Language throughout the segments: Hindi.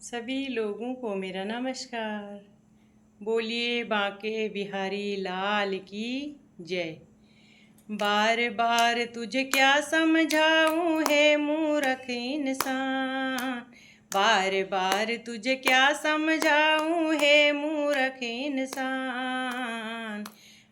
सभी लोगों को मेरा नमस्कार। बोलिए बांके बिहारी लाल की जय। बार बार तुझे क्या समझाऊं है मूर्ख इंसान। बार बार तुझे क्या समझाऊं है मूर्ख इंसान।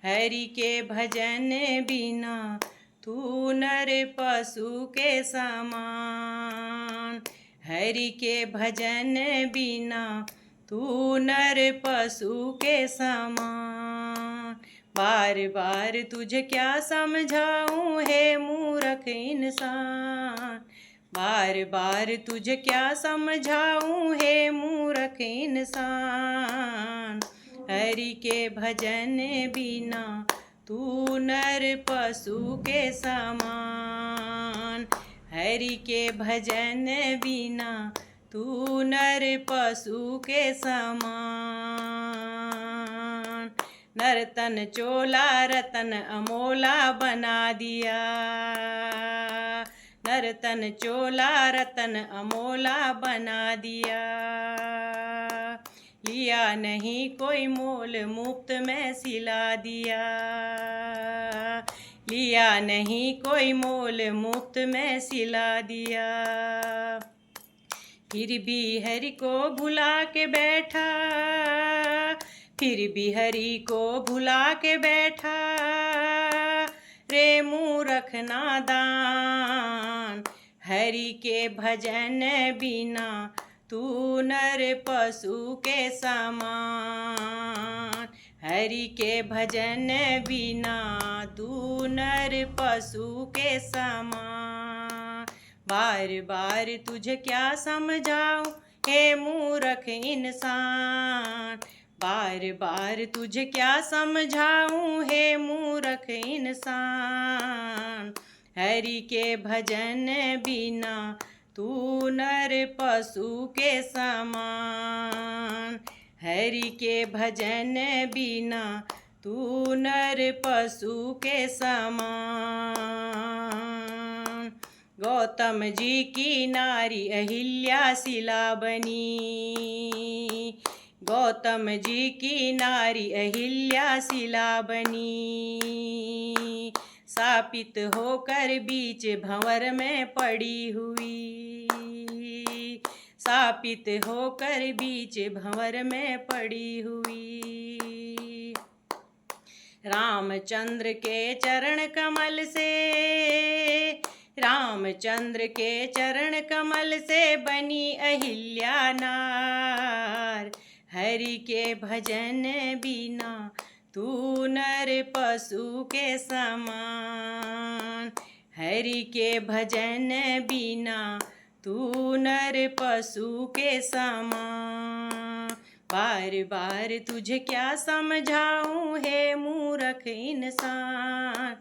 हरि के भजन बिना तू नर पशु के समान। हरि के भजन बिना तू नर पशु के समान। बार बार तुझे क्या समझाऊं है मूर्ख इंसान। बार बार तुझे क्या समझाऊं है मूर्ख इंसान। हरि के भजन बिना तू नर पशु के समान। हरि के भजन बिना तू नर पशु के समान। नर्तन चोला रतन अमोला बना दिया। नर्तन चोला रतन अमोला बना दिया। लिया नहीं कोई मोल मुफ्त में सिला दिया। लिया नहीं कोई मोल मुफ्त में सिला दिया। फिर भी हरि को भुला के बैठा। फिर भी हरि को भुला के बैठा। रे मूर्ख नादान। हरि के भजन बिना तू नर पशु के समान। हरि के भजन बिना तू नर पशु के समान। बार बार तुझे क्या समझाऊं हे मूर्ख इंसान। बार बार तुझे क्या समझाऊं हे मूर्ख इंसान। हरि के भजन बिना तू नर पशु के समान। हरि के भजन बिना तू नर पशु के समान। गौतम जी की नारी अहिल्या शिला बनी। गौतम जी की नारी अहिल्या शिला बनी। शापित होकर बीच भंवर में पड़ी हुई। शापित होकर बीच भंवर में पड़ी हुई। रामचंद्र के चरण कमल से। रामचंद्र के चरण कमल से बनी अहिल्या नार। हरि के भजन बिना तू नर पशु के समान। हरि के भजन बिना तू नर पशु के समान। बार बार तुझे क्या समझाऊं हे मूर्ख इंसान।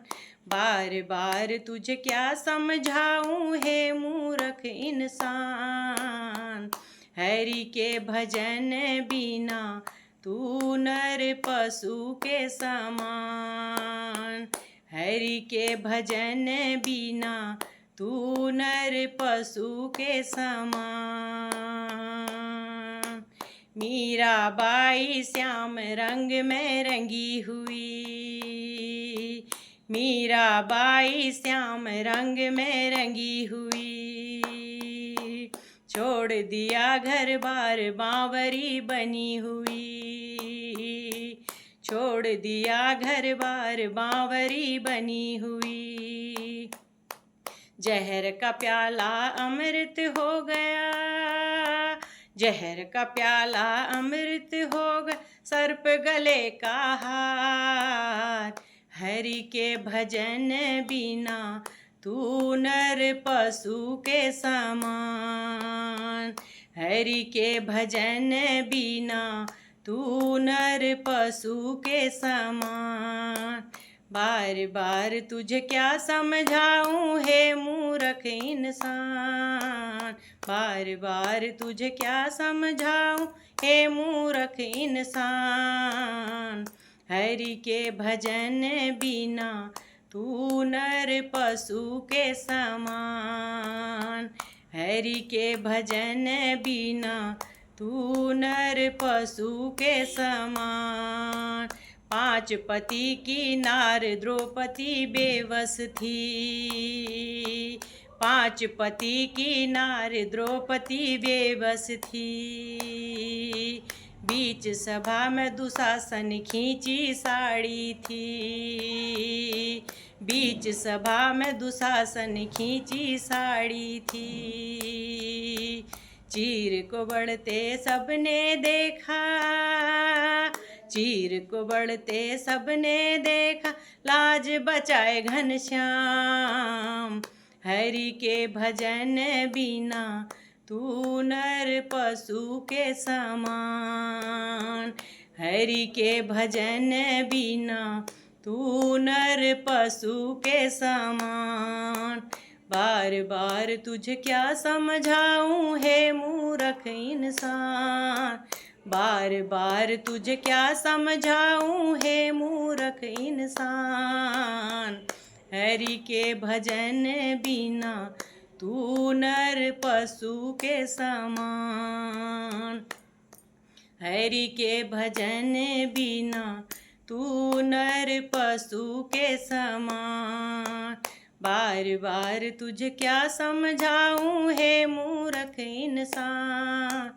बार बार तुझे क्या समझाऊं हे मूर्ख इंसान। हरि के भजन बिना तू नर पशु के समान। हरि के भजन बिना तू नर पशु के समान। मीराबाई श्याम रंग में रंगी हुई। मीराबाई श्याम रंग में रंगी हुई। छोड़ दिया घर बार बांवरी बनी हुई। छोड़ दिया घर बार बांवरी बनी हुई। जहर का प्याला अमृत हो गया। जहर का प्याला अमृत हो गया। सर्प गले का हार। हरि के भजन बिना तू नर पशु के समान। हरि के भजन बिना तू नर पशु के समान। बार बार तुझे क्या समझाऊं हे मूर्ख इंसान। बार बार तुझे क्या समझाऊं हे मूर्ख इंसान। हरि के भजन बिना तू नर पशु के समान। हरि के भजन बिना तू नर पशु के समान। 5 पति की नार द्रौपदी बेबस थी। 5 पति की नार द्रौपदी बेबस थी। बीच सभा में दुशासन खींची साड़ी थी। बीच सभा में दुशासन खींची साड़ी थी। चीर को बढ़ते सबने देखा। चीर को बढ़ते सबने देखा। लाज बचाए घनश्याम। हरि के भजन बिना तू नर पशु के समान। हरि के भजन बिना तू नर पशु के समान। बार बार तुझे क्या समझाऊं हे मूर्ख इंसान। बार बार तुझे क्या समझाऊं हे मूर्ख इंसान। हरि के भजन बिना तू नर पशु के समान। हरि के भजन बिना तू नर पशु के समान। बार बार तुझे क्या समझाऊं हे मूर्ख इंसान।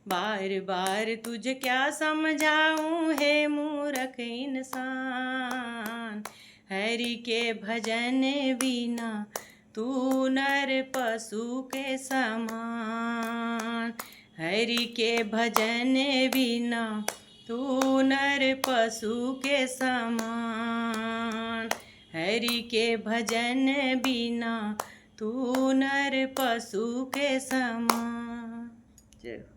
बार बार तुझे क्या समझाऊं हे मूर्ख इंसान। हरि के भजन बिना तू नर पशु के समान। हरि के भजन बिना तू नर पशु के समान। हरि के भजन बिना तू नर पशु के समान। जय हो।